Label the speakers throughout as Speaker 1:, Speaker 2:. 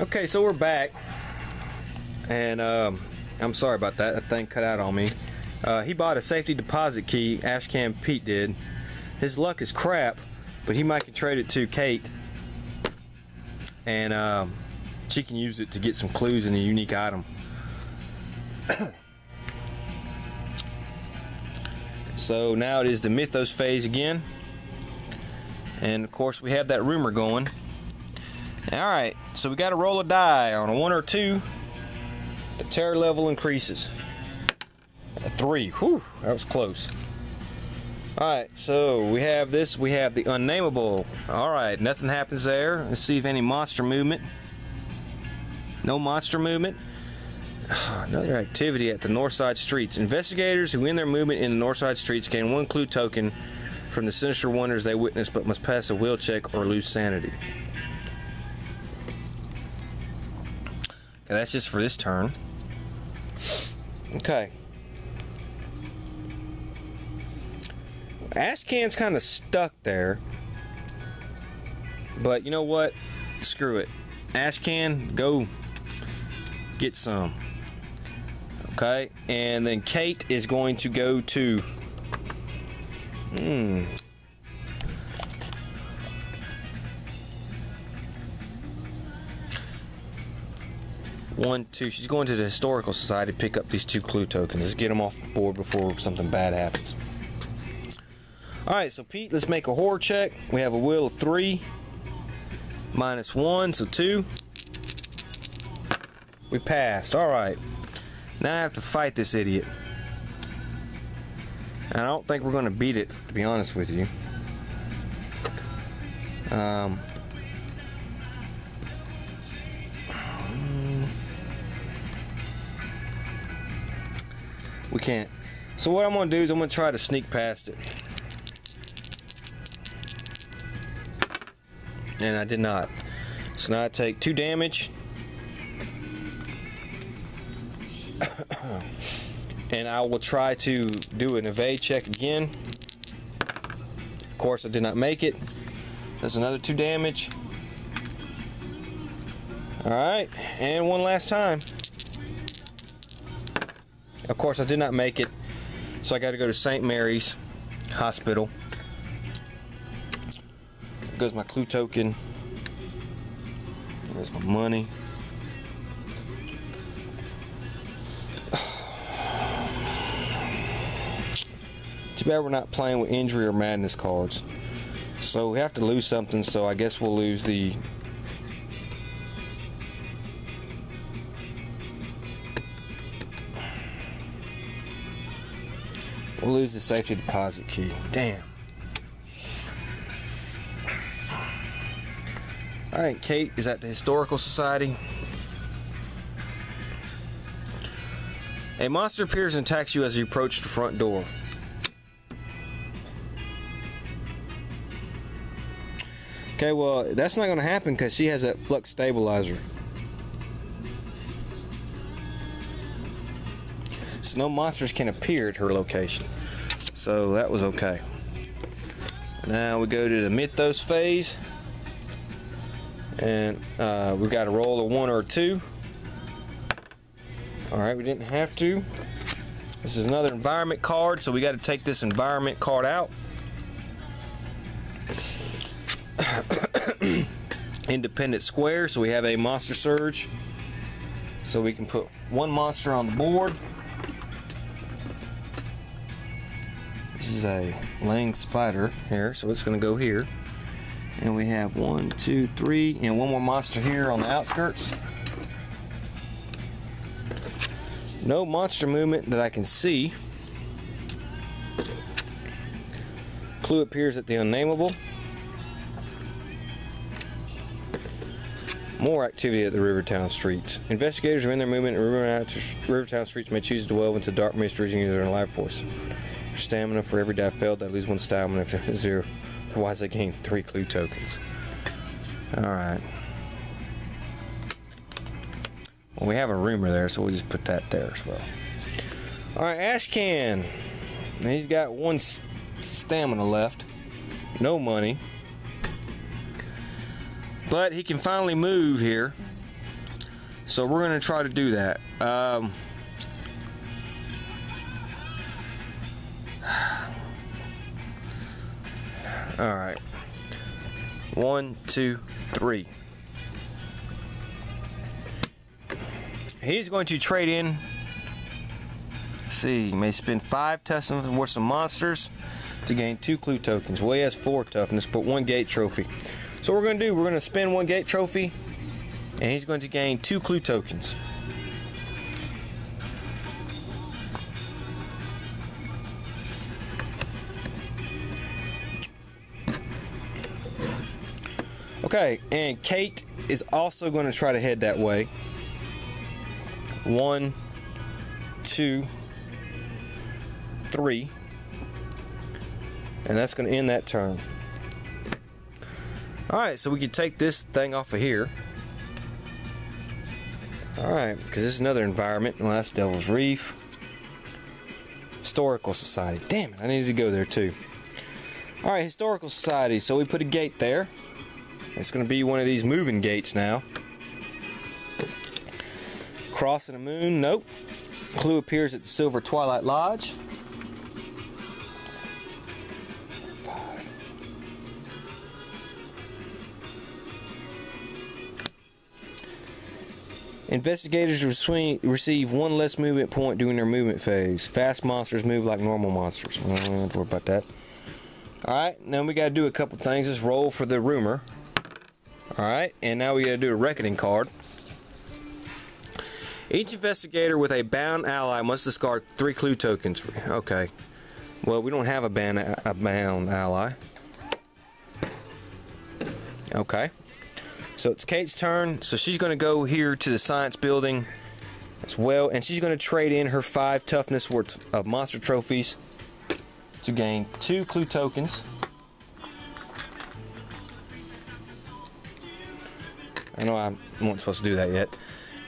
Speaker 1: Okay, so we're back, and I'm sorry about that. That thing cut out on me. He bought a safety deposit key. Ashcan Pete did. His luck is crap, but he might can trade it to Kate, and she can use it to get some clues in a unique item. So now it is the Mythos phase again, and of course we have that rumor going. Alright, so we got to roll a die. On a 1 or 2, the terror level increases. A 3, whew, that was close. Alright, so we have this, we have the unnameable. Alright, nothing happens there. Let's see if any monster movement. No monster movement. Another activity at the Northside Streets. Investigators who win their movement in the Northside Streets gain 1 clue token from the sinister wonders they witness, but must pass a will check or lose sanity. Okay, that's just for this turn. Okay. Ashcan's kind of stuck there. But you know what? Screw it. Ashcan, go get some. Okay, and then Kate is going to go to 1, 2. She's going to the Historical Society to pick up these 2 clue tokens. Let's get them off the board before something bad happens. Alright, so Pete, let's make a horror check. We have a will of 3. -1, so 2. We passed. Alright. Now I have to fight this idiot. And I don't think we're going to beat it, to be honest with you. We can't. So what I'm going to do is I'm going to try to sneak past it. And I did not. So now I take 2 damage. And I will try to do an evade check again. Of course I did not make it. That's another 2 damage. Alright, and one last time. Of course I did not make it. So I got to go to St. Mary's Hospital. There goes my clue token. There's my money. Too bad we're not playing with injury or madness cards. So we have to lose something, so I guess we'll lose the... We'll lose the safety deposit key. Damn. Alright, Kate is at the Historical Society. A monster appears and attacks you as you approach the front door. Okay, well, that's not going to happen because she has that flux stabilizer. So no monsters can appear at her location. So that was okay. Now we go to the Mythos phase. And we've got to roll a 1 or 2. Alright, we didn't have to. This is another environment card, so we got to take this environment card out. Independent square, so we have a monster surge, so we can put 1 monster on the board. This is a Lang spider here, so it's going to go here, and we have 1, 2, 3, and 1 more monster here on the outskirts. No monster movement that I can see. Clue appears at the unnameable. More activity at the Rivertown Streets. Investigators are in their movement in Rivertown Streets may choose to delve into dark mysteries and use their life force. Your stamina for every die failed, they lose 1 stamina if they're 0. Otherwise, they gain 3 clue tokens. Alright. Well, we have a rumor there, so we'll just put that there as well. Alright, Ashcan. He's got 1 stamina left. No money. But he can finally move here. So we're going to try to do that. Alright. 1, 2, 3. He's going to trade in. Let's see, he may spend 5 toughness worth some monsters to gain 2 clue tokens. Well, he has 4 toughness, but 1 gate trophy. So what we're going to do, we're going to spend 1 gate trophy, and he's going to gain 2 clue tokens. Okay, and Kate is also going to try to head that way. 1, 2, 3. And that's going to end that turn. Alright, so we can take this thing off of here. Alright, because this is another environment. Well, that's Devil's Reef. Historical Society. Damn it, I needed to go there too. Alright, Historical Society. So we put a gate there. It's going to be one of these moving gates now. Crossing the moon, nope. Clue appears at the Silver Twilight Lodge. 5. Investigators receive 1 less movement point during their movement phase. Fast monsters move like normal monsters. We don't have to worry about that. Alright, now we got to do a couple things. Let's roll for the rumor. Alright, and now we got to do a reckoning card. Each investigator with a bound ally must discard 3 clue tokens. Okay. Well, we don't have a bound ally. Okay. So it's Kate's turn. So she's going to go here to the science building as well. And she's going to trade in her 5 toughness worth of monster trophies to gain 2 clue tokens. I know I wasn't supposed to do that yet.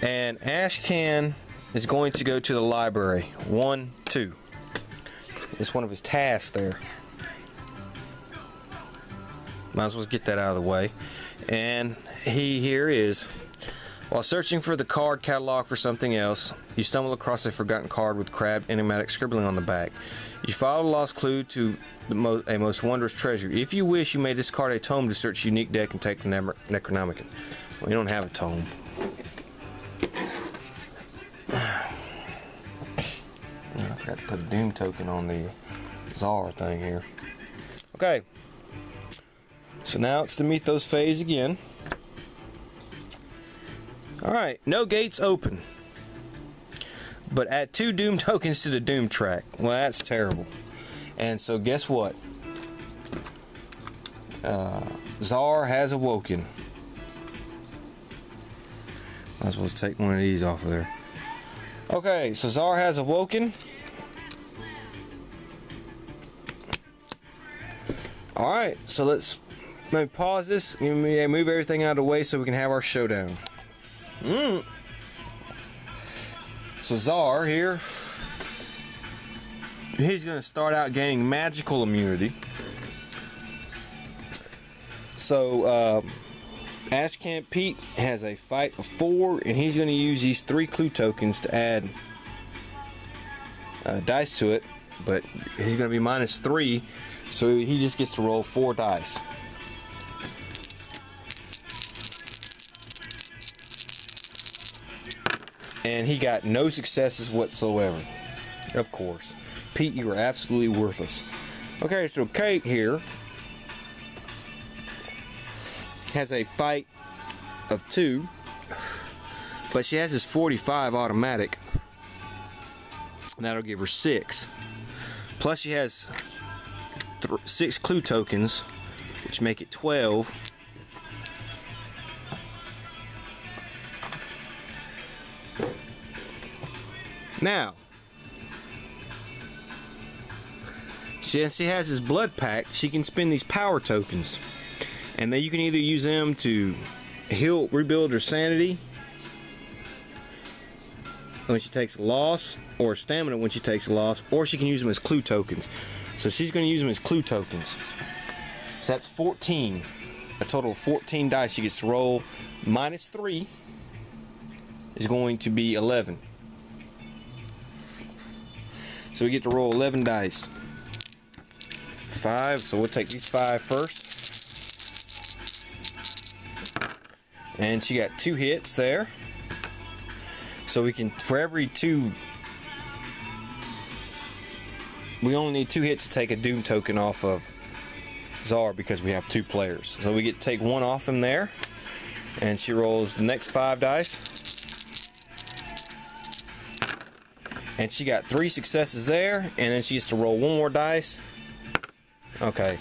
Speaker 1: And Ashcan is going to go to the library. 1, 2. It's one of his tasks there. Might as well get that out of the way. And he here is. While searching for the card catalog for something else, you stumble across a forgotten card with crabbed enigmatic scribbling on the back. You follow the lost clue to a most wondrous treasure. If you wish, you may discard a tome to search a unique deck and take the Necronomicon. Well, you don't have a tome. I forgot to put a Doom token on the Zhar thing here. Okay. So now it's the Mythos phase again. Alright, no gates open. But add 2 Doom tokens to the Doom track. Well, that's terrible. And so guess what? Zhar has awoken. Might as well take one of these off of there. Okay, so Zhar has awoken. Alright, so let's maybe pause this and move everything out of the way so we can have our showdown. So Zhar here, he's going to start out gaining magical immunity. So Ashcan Pete has a fight of 4, and he's going to use these 3 clue tokens to add dice to it, but he's going to be -3, so he just gets to roll 4 dice. And he got no successes whatsoever. Of course. Pete, you are absolutely worthless. Okay, so Kate here has a fight of 2, but she has this 45 automatic. That'll give her 6. Plus she has 6 clue tokens, which make it 12. Now, since she has this blood pack, she can spend these power tokens. And then you can either use them to heal, rebuild her sanity when she takes a loss, or stamina when she takes a loss, or she can use them as clue tokens. So she's going to use them as clue tokens. So that's 14. A total of 14 dice she gets to roll, -3. is going to be 11. So we get to roll 11 dice. 5, so we'll take these 5 first. And she got 2 hits there. So we can, for every 2, we only need 2 hits to take a Doom token off of Zhar because we have 2 players. So we get to take 1 off him there. And she rolls the next 5 dice. And she got 3 successes there. And then she gets to roll 1 more dice. Okay.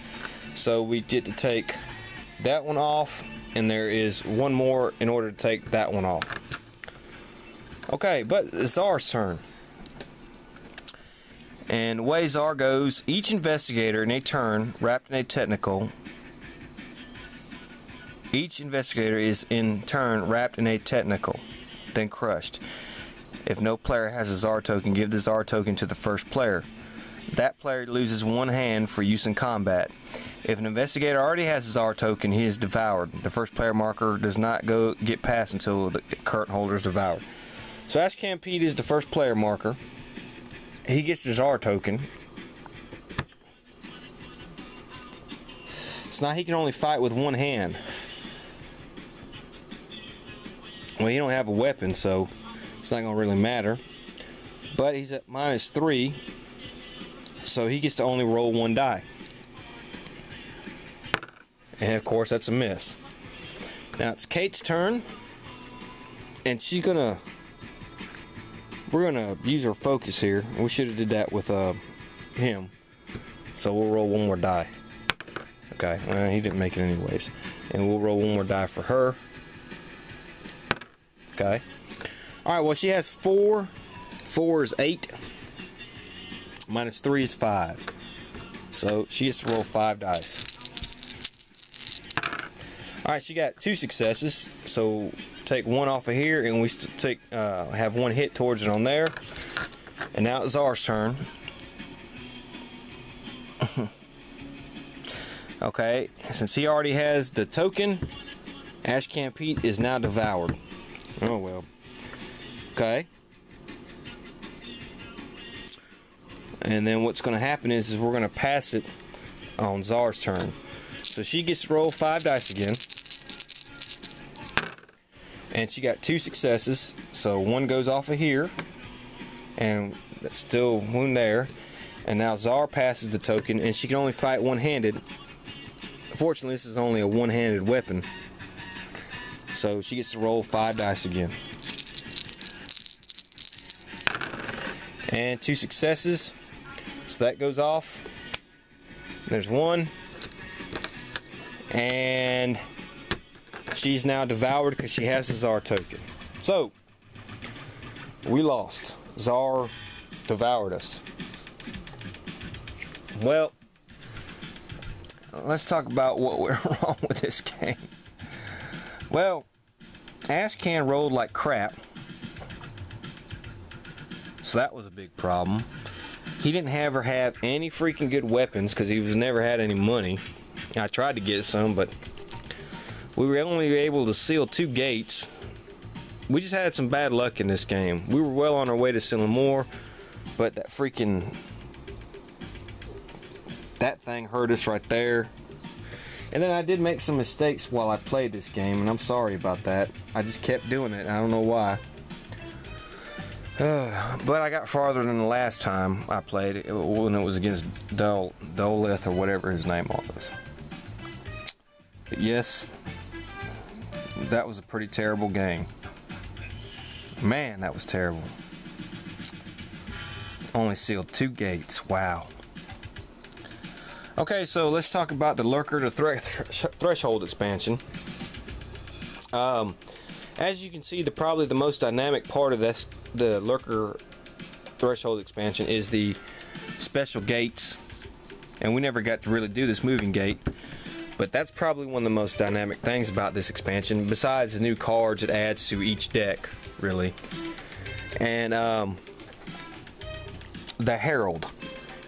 Speaker 1: So we get to take that one off. And there is 1 more in order to take that one off. Okay, but it's Zhar's turn. And the way Zhar goes, each investigator in a turn wrapped in a technical. Each investigator is in turn wrapped in a technical, then crushed. If no player has a Zhar token, give the Zhar token to the first player. That player loses 1 hand for use in combat. If an investigator already has a Zhar token, he is devoured. The first player marker does not get past until the current holder is devoured. So Ashcan Pete is the first player marker. He gets the Zhar token. So now he can only fight with 1 hand. Well, he don't have a weapon, so it's not going to really matter. But he's at -3, so he gets to only roll 1 die. And of course, that's a miss. Now it's Kate's turn, and we're gonna use our focus here. We should have did that with him. So we'll roll 1 more die. Okay, well, he didn't make it anyways. And we'll roll 1 more die for her. Okay. Alright, well, she has 4. 4 is 8. -3 is 5. So she gets to roll 5 dice. Alright, she got 2 successes. So take 1 off of here, and we take have 1 hit towards it on there. And now it's Zhar's turn. Okay, since he already has the token, Ashcan Pete is now devoured. Oh well. Okay. And then what's going to happen is we're going to pass it on Zhar's turn. So she gets to roll 5 dice again. And she got 2 successes. So 1 goes off of here. And that's still 1 there. And now Zhar passes the token, and she can only fight 1-handed. Fortunately, this is only a 1-handed weapon. So she gets to roll 5 dice again. And 2 successes. So that goes off. There's 1. And she's now devoured because she has the Zhar token. So, we lost. Zhar devoured us. Well, let's talk about what went wrong with this game. Well, Ashcan rolled like crap. So that was a big problem. He didn't ever have any freaking good weapons because he was never had any money. I tried to get some, but we were only able to seal 2 gates. We just had some bad luck in this game. We were well on our way to sealing more, but that thing hurt us right there. And then I did make some mistakes while I played this game, and I'm sorry about that. I just kept doing it. I don't know why. But I got farther than the last time I played it when it was against Doleth or whatever his name was. But yes, that was a pretty terrible game. Man, that was terrible. Only sealed 2 gates. Wow. Okay, so let's talk about the Lurker to Threshold expansion. As you can see, probably the most dynamic part of this, the Lurker Threshold expansion, is the special gates. And we never got to really do this moving gate. But that's probably one of the most dynamic things about this expansion, besides the new cards it adds to each deck, really. And the Herald.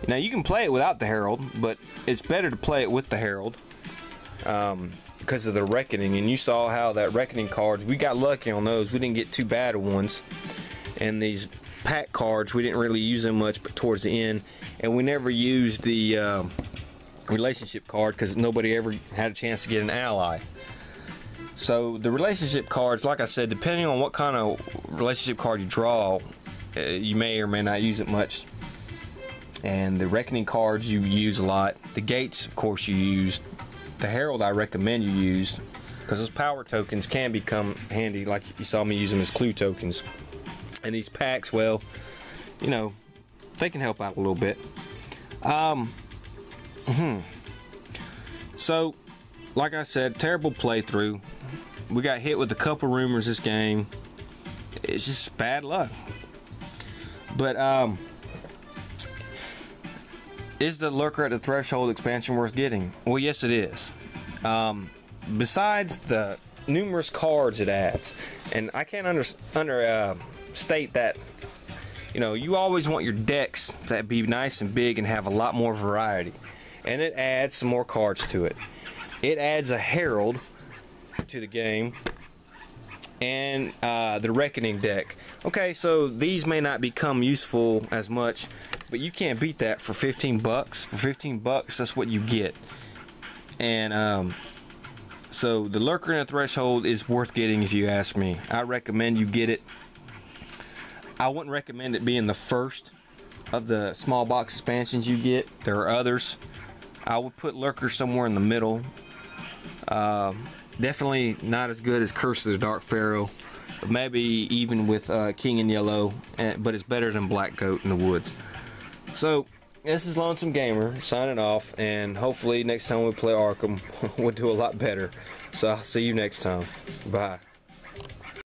Speaker 1: Now you can play it without the Herald, but it's better to play it with the Herald. because of the Reckoning, and you saw how that Reckoning cards, we got lucky on those. We didn't get too bad of ones. And these pack cards, we didn't really use them much but towards the end, and we never used the relationship card because nobody ever had a chance to get an ally. So the relationship cards, like I said, depending on what kind of relationship card you draw, you may or may not use it much. And the Reckoning cards you use a lot. The gates, of course, you use. The Herald I recommend you use, because those power tokens can become handy, like you saw me use them as clue tokens. And these packs, well, you know, they can help out a little bit. So, like I said, terrible playthrough. We got hit with a couple rumors this game. It's just bad luck. But, is the Lurker at the Threshold expansion worth getting? Well, yes, it is. Besides the numerous cards it adds, and I can't state that, you know, you always want your decks to be nice and big and have a lot more variety, and it adds some more cards to it. It adds a Herald to the game, and the Reckoning deck. Okay, so these may not become useful as much, but you can't beat that for 15 bucks. For 15 bucks, that's what you get. And so the Lurker and the Threshold is worth getting if you ask me. I recommend you get it. I wouldn't recommend it being the first of the small box expansions you get. There are others. I would put Lurker somewhere in the middle. Definitely not as good as Curse of the Dark Pharaoh. Maybe even with King in Yellow, but it's better than Black Goat in the Woods. So, this is Lonesome Gamer signing off, and hopefully next time we play Arkham, we'll do a lot better. So, I'll see you next time. Bye.